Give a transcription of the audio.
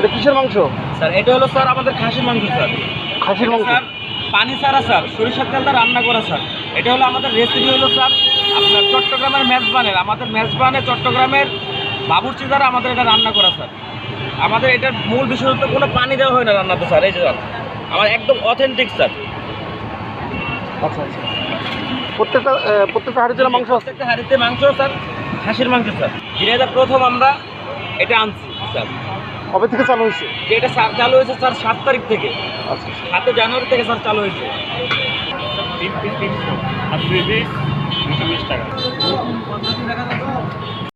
এটা কিসের মাংস? স্যার এটা হলো স্যার আমাদের খাসির মাংস স্যার। খাসির মাংস। স্যার পানি ছাড়া স্যার, সরিষার তেল দিয়ে রান্না করা স্যার। এটা হলো আমাদের রেসিপি হলো স্যার আপনার চট্টগ্রামের মেজবানের, আমাদের মেজবানে চট্টগ্রামের বাবুর্চি দ্বারা আমাদের এটা রান্না করা স্যার। আমাদের এটার মূল বিষয় হচ্ছে কোনো পানি দেওয়া হয় না রান্নাতে স্যার। এই যে স্যার আমার একদম অথেন্টিক স্যার। আচ্ছা আচ্ছা। প্রত্যেকটা হাড়ি জেলা মাংস আছে? প্রত্যেকটা হাঁড়িতে মাংস স্যার, খাসির মাংস স্যার। ঝিনাইদহ প্রথম আমরা এটা আনছি স্যার। কবে থেকে চালু হয়েছে? এটা চালু হয়েছে স্যার 7 তারিখ থেকে। আচ্ছা 7 জানুয়ারি থেকে স্যার চালু হয়েছে। 3 পিস 300 আর 2 পিস 220 টাকা।